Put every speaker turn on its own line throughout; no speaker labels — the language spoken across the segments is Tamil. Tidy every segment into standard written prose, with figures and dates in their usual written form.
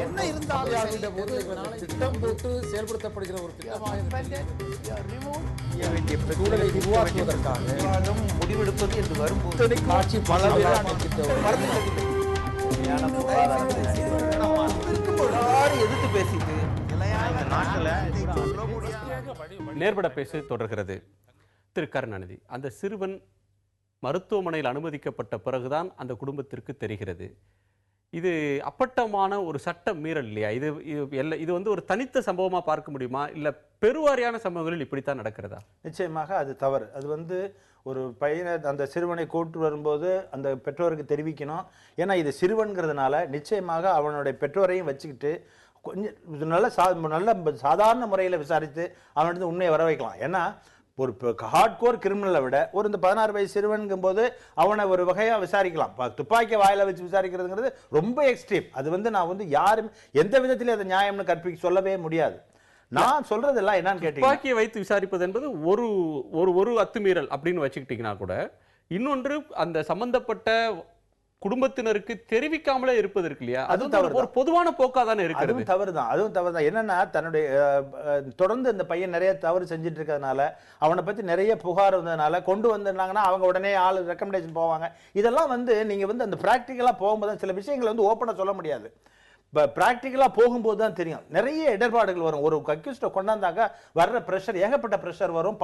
என்ன இருந்தாலும்
திட்டம் போட்டு செயல்படுத்தப்படுகிற ஒரு சூழலை உருவாக்குவதற்காக
முடிவெடுப்பது என்று வரும்போது
காட்சி
எதிர்த்து பேசிட்டு
நேர்பட பேச தொடர்கிறது. திரு கருணாநிதி, அந்த சிறுவன் மருத்துவமனையில் அனுமதிக்கப்பட்ட பிறகுதான் அந்த குடும்பத்திற்கு தெரிகிறது. இது அப்பட்டமான ஒரு சட்ட மீறல் இல்லையா? இது வந்து ஒரு தனித்த சம்பவமா பார்க்க முடியுமா, இல்ல பெருவாரியான சம்பவங்களில் இப்படித்தான் நடக்கிறதா?
நிச்சயமாக அது தவறு. அது வந்து ஒரு பையனை அந்த சிறுவனை கூட்டு வரும்போது அந்த பெற்றோருக்கு தெரிவிக்கணும். ஏன்னா இது சிறுவன்கிறதுனால நிச்சயமாக அவனுடைய பெற்றோரையும் வச்சுக்கிட்டு கொஞ்சம் நல்ல சாதாரண முறையில் விசாரித்து அவனிருந்து உண்மையை வர வைக்கலாம். ஏன்னா ஒரு ஹார்ட்கோர் கிரிமினலை விட ஒரு இந்த 16 வயசு சிறுவனுங்கும் போது அவனை ஒரு வகையாக விசாரிக்கலாம். துப்பாக்கி வாயில வச்சு விசாரிக்கிறதுங்கிறது ரொம்ப எக்ஸ்ட்ரீம். அது வந்து நான் வந்து யாரும் எந்த விதத்திலே அதை நியாயம்னு கற்பிக்க சொல்லவே முடியாது. நான் சொல்றதெல்லாம் என்னன்னு கேட்டீங்க,
துப்பாக்கியை வைத்து விசாரிப்பது என்பது ஒரு அத்துமீறல் அப்படின்னு வச்சுக்கிட்டீங்கன்னா கூட, இன்னொன்று அந்த சம்பந்தப்பட்ட குடும்பத்தினருக்கு தெரிவிக்காமலே இருப்பது இருக்கு இல்லையா? அது ஒரு பொதுவான போக்கா தானே இருக்கு.
அதுவும் தவறுதான். என்னன்னா தன்னுடைய தொடர்ந்து இந்த பையன் நிறைய தவறு செஞ்சுட்டு இருக்கிறதுனால அவனை பத்தி நிறைய புகார் வந்ததுனால கொண்டு வந்திருந்தாங்கன்னா அவங்க உடனே ஆள் ரெக்கமெண்டேஷன் போவாங்க. இதெல்லாம் வந்து நீங்க வந்து அந்த பிராக்டிக்கலா போகும்போது சில விஷயங்களை வந்து ஓப்பனா சொல்ல முடியாது. பிராக்டிக்கலாக போகும்போது தான் தெரியும். நிறைய இடர்பாடுகள் வரும். ஒரு அக்யூஸ்டை கொண்டாந்தாக்க வர்ற ப்ரெஷர், ஏகப்பட்ட ப்ரெஷர் வரும்.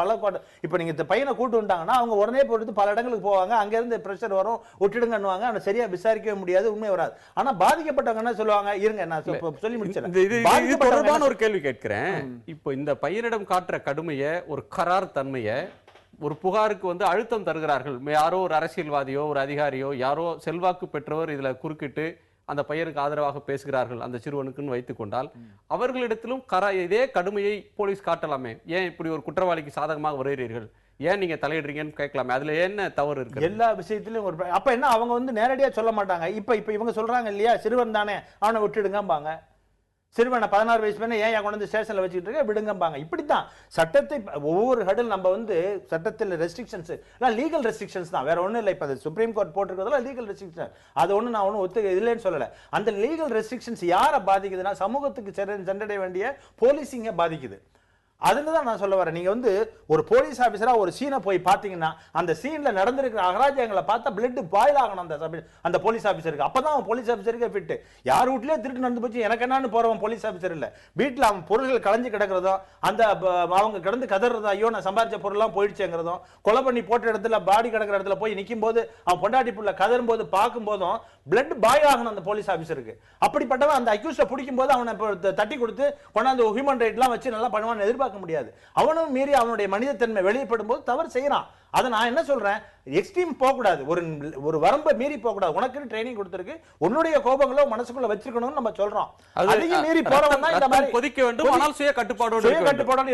இப்போ நீங்கள் இந்த பையனை கூட்டு வந்துட்டாங்கன்னா அவங்க உடனே போட்டு பல இடங்களுக்கு போவாங்க. அங்கேருந்து ப்ரெஷர் வரும், விட்டுடுங்கன்னுவாங்க. ஆனால் சரியாக விசாரிக்கவே முடியாது, உண்மை வராது. ஆனால் பாதிக்கப்பட்டவங்க என்ன சொல்லுவாங்க, இருங்க நான் சொல்லி முடிச்சேன்.
ஒரு கேள்வி கேட்கிறேன். இப்போ இந்த பையனிடம் காட்டுற கடுமையை, ஒரு கரார் தன்மையை, ஒரு புகாருக்கு வந்து அழுத்தம் தருகிறார்கள். யாரோ ஒரு அரசியல்வாதியோ ஒரு அதிகாரியோ யாரோ செல்வாக்கு பெற்றவர் இதுல குறுக்கிட்டு அந்த பையனுக்கு ஆதரவாக பேசுகிறார்கள் அந்த சிறுவனுக்குன்னு வைத்துக் கொண்டால், அவர்களிடத்திலும் இதே கடுமையை போலீஸ் காட்டலாமே. ஏன் இப்படி ஒரு குற்றவாளிக்கு சாதகமாக வருகிறீர்கள், ஏன் நீங்க தலையிடுறீங்கன்னு கேட்கலாமே. அதுல என்ன தவறு இருக்கு?
எல்லா விஷயத்திலும் ஒரு அப்ப என்ன அவங்க வந்து நேரடியா சொல்ல மாட்டாங்க. இப்ப இவங்க சொல்றாங்க இல்லையா, சிறுவன் தானே அவனை விட்டுடுங்கம்பாங்க. சிறுவனை 16 வயசு பையனை ஏன் கொண்டு வந்து ஸ்டேஷன்ல வச்சுக்கிட்டு இருக்க, விடுங்கம்பாங்க. இப்படித்தான் சட்டத்தை ஒவ்வொரு ஹடில் நம்ம வந்து சட்டத்தில் ரெஸ்ட்ரிக்ஷன்ஸ் லீகல் ரெஸ்ட்ரிக்ஷன்ஸ் தான், வேற ஒன்றும் இல்லை. இப்போ சுப்ரீம் கோர்ட் போட்டிருக்கிறதுல லீகல் ரெஸ்ட்ரிக்ஷன், அது ஒன்று நான் ஒன்றும் இல்லைன்னு சொல்லலை. அந்த லீகல் ரெஸ்ட்ரிக்ஷன்ஸ் யாரை பாதிக்குதுன்னா சமூகத்துக்கு சென்றடைய வேண்டிய போலீசிங்கை பாதிக்குது. அதுன்னு தான் நான் சொல்ல வரேன். நீங்க வந்து ஒரு போலீஸ் ஆபீசரா ஒரு சீனை போய் பாத்தீங்கன்னா அந்த சீன்ல நடந்திருக்கிற அகராஜ்யங்களை பார்த்தா பிளட் பாயில் ஆகணும் அந்த போலீஸ் ஆபீசருக்கு. அப்பதான் அவன் போலீஸ் ஆபீசருக்கு ஃபிட். யார் வீட்லயே திருட்டு நடந்து போச்சு எனக்கு என்னன்னு போறவன் போலீஸ் ஆபீசர் இல்ல. வீட்டுல அவன் பொருள்கள் களைஞ்சு கிடக்கிறதும் அந்த அவங்க கிடந்து கதறதும், ஐயோ நான் சம்பாதிச்ச பொருள்லாம் போயிடுச்சுங்கிறதும், கொலை பண்ணி போட்ட இடத்துல பாடி கிடக்கிற இடத்துல போய் நிற்கும் போது அவன் பொண்டாட்டி புள்ள கதறும் போது பார்க்கும் போதும் பிளட் பாயில் ஆகணும் அந்த போலீஸ் ஆபீசருக்கு. அப்படிப்பட்டவன் அந்த அக்யூஸ்ட பிடிக்கும் போது அவனை தட்டி கொடுத்து கொண்டாந்து ஹியூமன் ரைட்லாம் வச்சு நல்லா பண்ணுவான்னு எதிர்பார்க்க முடியாது. அவனும் மீறி அவனுடைய மனிதத்தன்மை வெளிப்படும் போது தவறு செய்யறான். அதை நான் என்ன சொல்றேன், எக்ஸ்ட்ரீம் போக கூடாது, ஒரு வரம்பை மீறி போக கூடாது. உனக்கு ட்ரைனிங் கொடுத்திருக்கு, உன்னுடைய கோபங்களை மனசுக்குள்ள வச்சிருக்கணும்னு நம்ம சொல்றோம். அதையும் மீறி போறவன் தான் இந்த மாதிரி
கொதிக்க வேண்டும், ஆனால் சுய கட்டுப்பாடோடு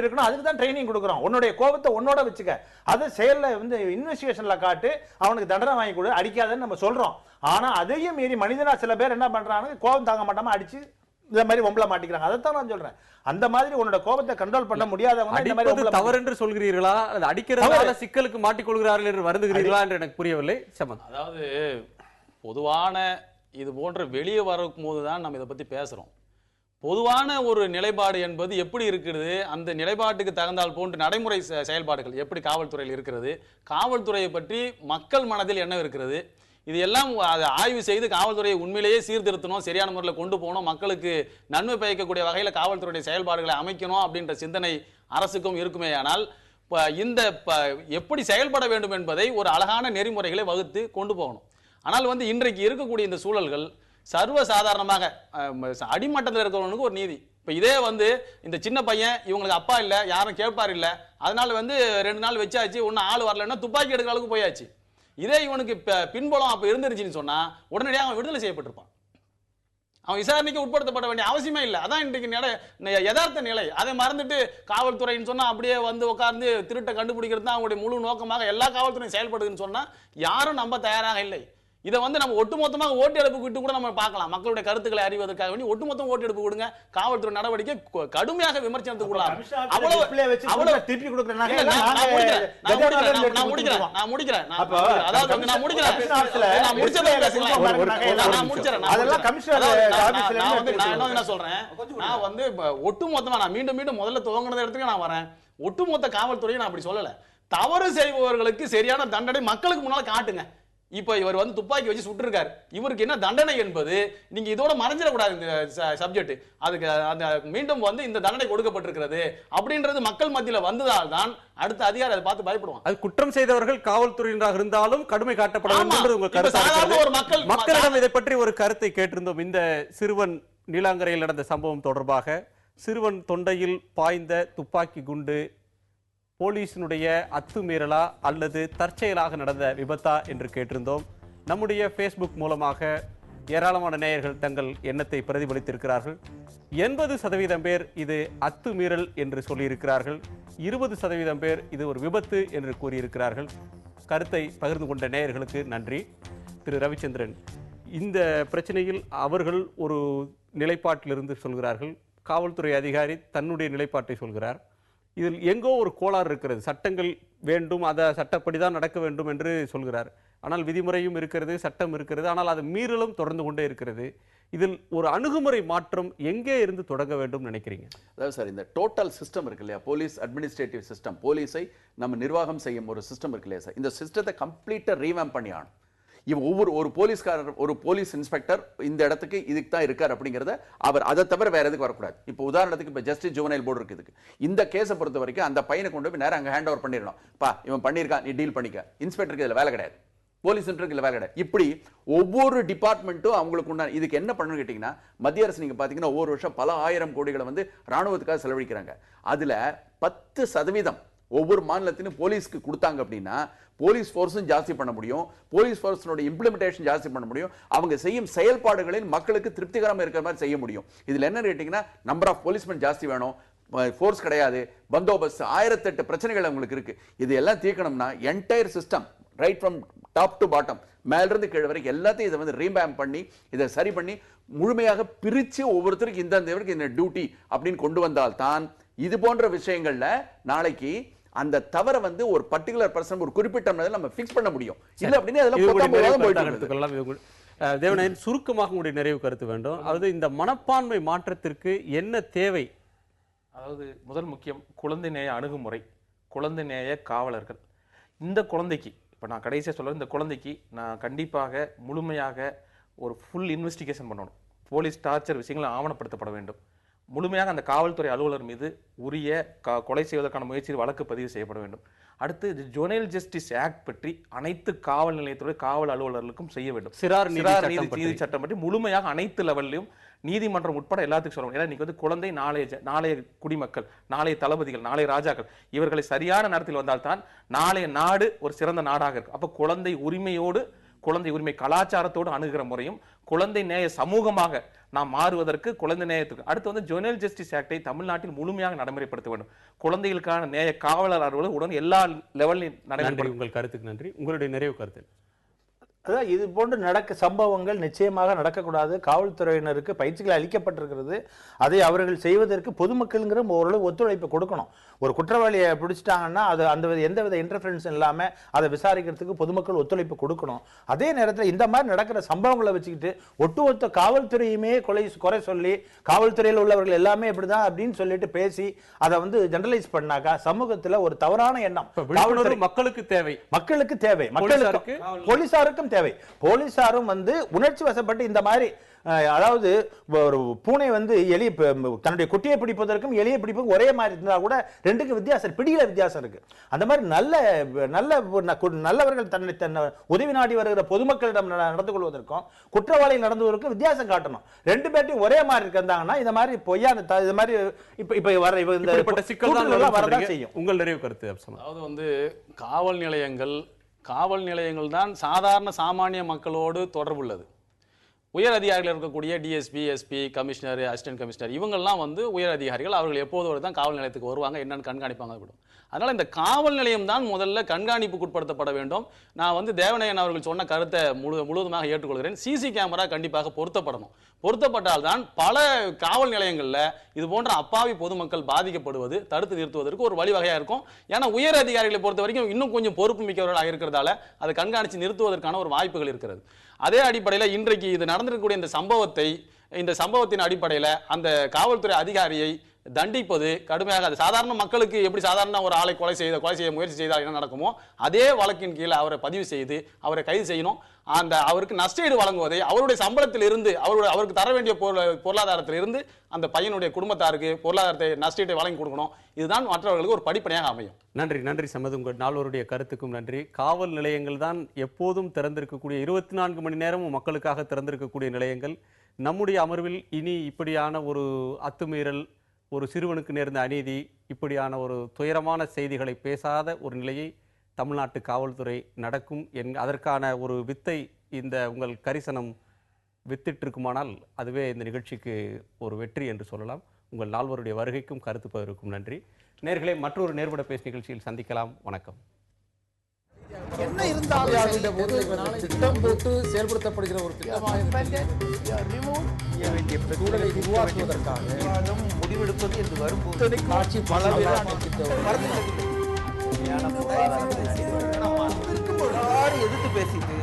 இருக்கணும். அதுக்கு தான் ட்ரைனிங் கொடுக்குறோம். உன்னுடைய கோபத்தை உன்னோட வச்சுக்க, அதை செயல்ல வந்து இன்வெஸ்டிகேஷன்ல காட்டு, அவனுக்கு தண்டனை வாங்கி கொடு, அடிக்காதன்னு நம்ம சொல்றோம். ஆனா அதையும் மீறி மனிதனா சில பேர் என்ன பண்றாங்க, கோபம் தாங்க மாட்டாம அடிச்சு இந்த மாதிரி ஒம்பள மாட்டிக்கிறாங்க. அதைத்தான் நான் சொல்றேன். அந்த மாதிரி உன்னோட கோபத்தை கண்ட்ரோல் பண்ண முடியாதவங்க இந்த மாதிரி
தவறு என்று சொல்கிறீர்களா, அடிக்கிறதால சிக்கலுக்கு மாட்டிக்கொள்கிறார்கள் என்று வருந்துகிறீர்களா என்று எனக்கு புரியவில்லை.
அதாவது பொதுவான இது போன்ற வெளியே வரும் போதுதான் நம்ம இதை பத்தி பேசுறோம். பொதுவான ஒரு நிலைப்பாடு என்பது எப்படி இருக்கிறது, அந்த நிலைப்பாட்டுக்கு தகுந்தால் போன்ற நடைமுறை செயல்பாடுகள் எப்படி காவல்துறையில் இருக்கிறது, காவல்துறையை பற்றி மக்கள் மனதில் என்ன இருக்கிறது, இது எல்லாம் ஆய்வு செய்து காவல்துறையை உண்மையிலேயே சீர்திருத்தணும், சரியான முறையில் கொண்டு போகணும், மக்களுக்கு நன்மை பயக்கக்கூடிய வகையில் காவல்துறையுடைய செயல்பாடுகளை அமைக்கணும் அப்படின்ற சிந்தனை அரசுக்கும் இருக்குமே. ஆனால் இந்த எப்படி செயல்பட வேண்டும் என்பதை ஒரு அழகான நெறிமுறைகளை வகுத்து கொண்டு போகணும். ஆனால் வந்து இன்றைக்கு இருக்கக்கூடிய இந்த சூழல்கள் சர்வ சாதாரணமாக அடிமட்டத்தில் இருக்கிறவனுக்கு ஒரு நீதி. இப்போ இதே வந்து இந்த சின்ன பையன் இவங்களுக்கு அப்பா இல்லை, யாரும் கேட்பார் இல்லை, அதனால வந்து 2 நாள் வச்சாச்சு, ஒன்றும் ஆள் வரலன்னா துப்பாக்கி எடுக்கிற அளவுக்கு போயாச்சு. இதே இவனுக்கு பின்புலம் அப்ப இருந்துருச்சுன்னு சொன்னா உடனடியாக அவன் விடுதலை செய்யப்பட்டிருப்பான். அவன் விசாரணைக்கு உட்படுத்தப்பட வேண்டிய அவசியமே இல்லை. அதான் இன்றைக்கு யதார்த்த நிலை. அதை மறந்துட்டு காவல்துறைன்னு சொன்னா அப்படியே வந்து உட்கார்ந்து திருட்டை கண்டுபிடிக்கிறது தான் அவங்களுடைய முழு நோக்கமாக எல்லா காவல்துறையும் செயல்படுதுன்னு சொன்னா யாரும் நம்ப தயாராக இல்லை. இதை வந்து நம்ம ஒட்டுமொத்தமாக ஓட்டு எடுப்பு விட்டு கூட நம்ம பார்க்கலாம். மக்களுடைய கருத்துக்களை அறிவதற்காக வேண்டி ஒட்டுமொத்தம் ஓட்டு எடுப்பு கொடுங்க. காவல்துறை நடவடிக்கை கடுமையாக விமர்சனத்துக்குள்ளாகும். ஒட்டுமொத்தமா நான் மீண்டும் மீண்டும் முதல்ல துவங்கின இடத்துக்கு நான் வரேன். ஒட்டுமொத்த காவல்துறையை நான் அப்படி சொல்லல. தவறு செய்பவர்களுக்கு சரியான தண்டனை மக்களுக்கு முன்னால காட்டுங்க. இப்ப இவர் வந்து துப்பாக்கி வச்சு சுட்டிருக்காரு, இவருக்கு என்ன தண்டனை என்பது நீங்க இதோட மறைஞ்சிடக்கூடாது. இந்த சப்ஜெக்ட் அதுக்கு அந்த மீண்டும் வந்து இந்த தண்டனை கொடுக்கப்பட்டிருக்கிறது அப்படின்றது மக்கள் மத்தியில வந்ததால் தான் அடுத்த அதிகாரி அதை பார்த்து பயப்படுவாங்க.
அது குற்றம் செய்தவர்கள் காவல்துறையினராக இருந்தாலும் கடுமை காட்டப்பட வேண்டும் என்று உங்கள் கருத்து. மக்களிடம் இதை பற்றி ஒரு கருத்தை கேட்டிருந்தோம். இந்த சிறுவன் நீலாங்கரையில் நடந்த சம்பவம் தொடர்பாக சிறுவன் தொண்டையில் பாய்ந்த துப்பாக்கி குண்டு போலீசினுடைய அத்துமீறலா அல்லது தற்செயலாக நடந்த விபத்தா என்று கேட்டிருந்தோம். நம்முடைய ஃபேஸ்புக் மூலமாக ஏராளமான நேயர்கள் தங்கள் எண்ணத்தை பிரதிபலித்திருக்கிறார்கள். 80% பேர் இது அத்துமீறல் என்று சொல்லியிருக்கிறார்கள். 20% பேர் இது ஒரு விபத்து என்று கூறியிருக்கிறார்கள். கருத்தை பகிர்ந்து கொண்ட நேயர்களுக்கு நன்றி. திரு ரவிச்சந்திரன், இந்த பிரச்சனையில் அவர்கள் ஒரு நிலைப்பாட்டிலிருந்து சொல்கிறார்கள், காவல்துறை அதிகாரி தன்னுடைய நிலைப்பாட்டை சொல்கிறார். இதில் எங்கோ ஒரு கோளாறு இருக்கிறது. சட்டங்கள் வேண்டும், அதை சட்டப்படிதான் நடக்க வேண்டும் என்று சொல்கிறார். ஆனால் விதிமுறையும் இருக்கிறது, சட்டம் இருக்கிறது, ஆனால் அது மீறலும் தொடர்ந்து கொண்டே இருக்கிறது. இதில் ஒரு அணுகுமுறை மாற்றம் எங்கே இருந்து தொடங்க வேண்டும் நினைக்கிறீங்க?
அதாவது சார், இந்த டோட்டல் சிஸ்டம் இருக்கு இல்லையா, போலீஸ் அட்மினிஸ்ட்ரேட்டிவ் சிஸ்டம், போலீஸை நம்ம நிர்வாகம் செய்யும் ஒரு சிஸ்டம் இருக்கு இல்லையா சார், இந்த சிஸ்டத்தை கம்ப்ளீட்டா ரீவேம்ப் பண்ணி ஆகணும். ஒவ்வொரு ஒரு போலீஸ்காரர், ஒரு போலீஸ் இன்ஸ்பெக்டர் இந்த இடத்துக்கு இதுக்கு தான் இருக்கார் அப்படிங்கிறத அவர் அதை தவிர வேற எதுக்கு வரக்கூடாது. இப்போ உதாரணத்துக்கு இப்போ ஜஸ்டிஸ் ஜுவனைல் போர்டு இருக்கு. இதுக்கு இந்த கேஸை பொறுத்த வரைக்கும் அந்த பையனை கொண்டு போய் நேரம் அங்கே ஹேண்ட் ஓவர் பண்ணிடணும். பா இவன் பண்ணியிருக்கான், நீ டீல் பண்ணிக்க. இன்ஸ்பெக்டருக்கு இதில் வேலை கிடையாது, போலீஸ் இன்ஸ்பெக்டருக்கு இதில் வேலை கிடையாது. இப்படி ஒவ்வொரு டிபார்ட்மெண்ட்டும் அவங்களுக்கு உண்டான இதுக்கு என்ன பண்ணணும்னு கேட்டிங்கன்னா, மத்திய அரசு நீங்கள் பார்த்தீங்கன்னா ஒவ்வொரு வருஷம் பல ஆயிரம் கோடிகளை வந்து ராணுவத்துக்காக செலவழிக்கிறாங்க. அதில் 10% ஒவ்வொரு மாநிலத்திலும் போலீஸ்க்கு கொடுத்தாங்க அப்படின்னா போலீஸ் ஃபோர்ஸும் ஜாஸ்தி பண்ண முடியும், போலீஸ் ஃபோர்ஸோட இம்ப்ளிமெண்டேஷன் ஜாஸ்தி பண்ண முடியும், அவங்க செய்யும் செயல்பாடுகளில் மக்களுக்கு திருப்திகரமாக இருக்கிற மாதிரி செய்ய முடியும். இதில் என்ன கேட்டிங்கன்னா, நம்பர் ஆஃப் போலீஸ்மென் ஜாஸ்தி வேணும், ஃபோர்ஸ் கிடையாது, பந்தோபஸ்து, 1008 பிரச்சனைகள் அவங்களுக்கு இருக்கு. இது எல்லாம் தீர்க்கணும்னா entire system right from top to bottom, மேலிருந்து கீழே வரைக்கும் எல்லாத்தையும் இதை வந்து ரீபேம்ப் பண்ணி இதை சரி பண்ணி முழுமையாக பிரித்து ஒவ்வொருத்தருக்கு இந்த டியூட்டி அப்படின்னு கொண்டு வந்தால் தான் இது போன்ற விஷயங்கள்ல நாளைக்கு அந்த தவற வந்து ஒரு பர்టిక్యులர் பர்சன் ஒரு குறிப்பிட்ட நம்ம ஃபிக்ஸ் பண்ண முடியும். இல்ல அப்படினா அதெல்லாம் போயிட்டு
தேவநாயன், சுருக்கமாக உங்களுடைய நிறைவு கருத்து வேண்டும். அதாவது இந்த மனப்பான்மை மாற்றத்திற்கு என்ன தேவை?
அதாவது முதல் முக்கியம் குழந்தை நேய அணுகுமுறை, குழந்தை நேய காவலர்கள். இந்த குழந்தைக்கு இப்போ நான் கடைசியாக சொல்கிறேன், இந்த குழந்தைக்கு நான் கண்டிப்பாக முழுமையாக ஒரு ஃபுல் இன்வெஸ்டிகேஷன் பண்ணணும். போலீஸ் டார்ச்சர் விஷயங்களை ஆவணப்படுத்தப்பட வேண்டும். முழுமையாக அந்த காவல்துறை அலுவலர் மீது உரிய கொலை செய்வதற்கான முயற்சியில் வழக்கு பதிவு செய்யப்பட வேண்டும். அடுத்து ஜுவனைல் ஜஸ்டிஸ் ஆக்ட் பற்றி அனைத்து காவல் நிலையத்துறை காவல் அலுவலர்களுக்கும் செய்ய வேண்டும். சிறார் நீதி சட்டம் பற்றி முழுமையாக அனைத்து லெவல்லையும் நீதிமன்றம் உட்பட எல்லாத்துக்கும் சொல்லணும். ஏன்னா இன்னைக்கு வந்து குழந்தை நாளைய குடிமக்கள், நாளைய தளபதிகள், நாளைய ராஜாக்கள், இவர்களை சரியான நேரத்தில் வந்தால்தான் நாளைய நாடு ஒரு சிறந்த நாடாக இருக்கும். அப்போ குழந்தை உரிமையோடு, குழந்தை உரிமை கலாச்சாரத்தோடு அணுகிற முறையும் குழந்தை நேய சமூகமாக நாம் மாறுவதற்கு குழந்தை நேயத்துக்கு அடுத்து வந்து ஜுவனைல் ஜஸ்டிஸ் ஆக்டை தமிழ்நாட்டில் முழுமையாக நடைமுறைப்படுத்த வேண்டும். குழந்தைகளுக்கான நேய காவலர் அலுவலர் உடன் எல்லா லெவலிலும் நடைமுறை.
உங்கள் கருத்துக்கு நன்றி. உங்களுடைய நிறைவு கருத்து?
அதான் இது போன்று சம்பவங்கள் நிச்சயமாக நடக்கக்கூடாது. காவல்துறையினருக்கு பயிற்சிகள் அளிக்கப்பட்டிருக்கிறது. அதை அவர்கள் செய்வதற்கு பொதுமக்கள்ங்கிற ஓரளவு ஒத்துழைப்பு கொடுக்கணும். ஒரு குற்றவாளியை பிடிச்சிட்டாங்கன்னா அது அந்த எந்தவித இன்டர்ஃபரன்ஸ் இல்லாமல் அதை விசாரிக்கிறதுக்கு பொதுமக்கள் ஒத்துழைப்பு கொடுக்கணும். அதே நேரத்தில் இந்த மாதிரி நடக்கிற சம்பவங்களை வச்சுக்கிட்டு ஒட்டுமொத்த காவல்துறையுமே குறை சொல்லி காவல்துறையில் உள்ளவர்கள் எல்லாமே இப்படிதான் அப்படின்னு சொல்லிட்டு பேசி அதை வந்து ஜெனரலைஸ் பண்ணாக்கா சமூகத்தில் ஒரு தவறான எண்ணம்
மக்களுக்கு தேவை,
மக்களுக்கு போலீசாருக்கும் தேவை. போலீசாரும் வந்து உணர்ச்சி வசப்பட்டு இந்த மாதிரி, அதாவது ஒரு பூனை வந்து எலி தன்னுடைய குட்டியை பிடிப்பதற்கும் எலியை பிடிப்பதற்கும் ஒரே மாதிரி இருந்தா கூட ரெண்டுக்கு வித்தியாசம், பிடியில வித்தியாசம் இருக்கு. அந்த மாதிரி நல்லவர்கள் தன்னை உதவி நாடி வருகிற பொதுமக்களிடம் நடந்து கொள்வதற்கும் குற்றவாளி நடந்துவதற்கும் வித்தியாசம் காட்டணும். ரெண்டு பேர்ட்டையும் ஒரே மாதிரி இருந்தாங்கன்னா இந்த மாதிரி பொய்யான இது மாதிரி இப்ப வர இந்த சிக்கல் வரதான் செய்யும்.
உங்கள் நிறைவு கருத்து?
அதாவது வந்து காவல் நிலையங்கள் தான் சாதாரண சாமானிய மக்களோடு தொடர்புள்ளது. உயர் அதிகாரிகள் இருக்கக்கூடிய DSP, SP, commissioner, assistant commissioner இவங்கெல்லாம் வந்து உயர் அதிகாரிகள். அவர்கள் எப்போது தான் காவல் நிலையத்துக்கு வருவாங்க, என்னன்னு கண்காணிப்பாங்க விடும். அதனால இந்த காவல் நிலையம் தான் முதல்ல கண்காணிப்புக்கு உட்படுத்தப்பட வேண்டும். நான் வந்து தேவநயன் அவர்கள் சொன்ன கருத்தை முழுவதுமாக ஏற்றுக்கொள்கிறேன். சிசி கேமரா கண்டிப்பாக பொருத்தப்படணும். பொருத்தப்பட்டால் தான் பல காவல் நிலையங்களில் இது போன்ற அப்பாவி பொதுமக்கள் பாதிக்கப்படுவது தடுத்து நிறுத்துவதற்கு ஒரு வழிவகையா இருக்கும். ஏன்னா உயர் அதிகாரிகளை பொறுத்த வரைக்கும் இன்னும் கொஞ்சம் பொறுப்பு மிக்கவர்களாக இருக்கிறதால அதை கண்காணித்து நிறுத்துவதற்கான ஒரு வாய்ப்புகள் இருக்கிறது. அதே அடிப்படையில் இன்றைக்கு இது நடந்திருக்கக்கூடிய இந்த சம்பவத்தின் அடிப்படையில் அந்த காவல்துறை அதிகாரியை தண்டிப்பது கடுமையாக, அது சாதாரண மக்களுக்கு எப்படி சாதாரண ஒரு ஆளை கொலை செய்ய முயற்சி செய்தால் என்ன நடக்குமோ அதே வழக்கின் கீழே அவரை பதிவு செய்து அவரை கைது செய்யணும். அவருக்கு நஷ்டஈடு வழங்குவதை அவருடைய சம்பளத்தில் இருந்து அவருக்கு தர வேண்டிய பொருளாதாரத்தில் இருந்து அந்த பையனுடைய குடும்பத்தாருக்கு பொருளாதாரத்தை நஷ்டஈட்டை வழங்கி கொடுக்கணும். இதுதான் மற்றவர்களுக்கு ஒரு படிப்பனையாக அமையும்.
நன்றி சமது. உங்கள் நால்வருடைய கருத்துக்கும் நன்றி. காவல் நிலையங்கள் தான் எப்போதும் திறந்திருக்கக்கூடிய 24 மணி நேரமும் மக்களுக்காக திறந்திருக்கக்கூடிய நிலையங்கள். நம்முடைய அமர்வில் இனி இப்படியான ஒரு அத்துமீறல், ஒரு சிறுவனுக்கு நேர்ந்த அநீதி, இப்படியான ஒரு துயரமான செய்திகளை பேசாத ஒரு நிலையை தமிழ்நாட்டு காவல்துறை நடக்கும் அதற்கான ஒரு வித்தை இந்த உங்கள் கரிசனம் வித்திட்டிருக்குமானால் அதுவே இந்த நிகழ்ச்சிக்கு ஒரு வெற்றி என்று சொல்லலாம். உங்கள் நால்வருடைய வருகைக்கும் கருத்து பகிர்வுக்கும் நன்றி. நேயர்களே, மற்றொரு நேர்பட பேசு நிகழ்ச்சியில் சந்திக்கலாம். வணக்கம்.
என்ன இருந்தாலும் திட்டம் போட்டு செயல்படுத்தப்படுகிற ஒரு சூழலை உருவாக்குவதற்காக முடிவெடுப்பது என்று வரும்போது ஆட்சி பல எதிர்த்து பேசிட்டு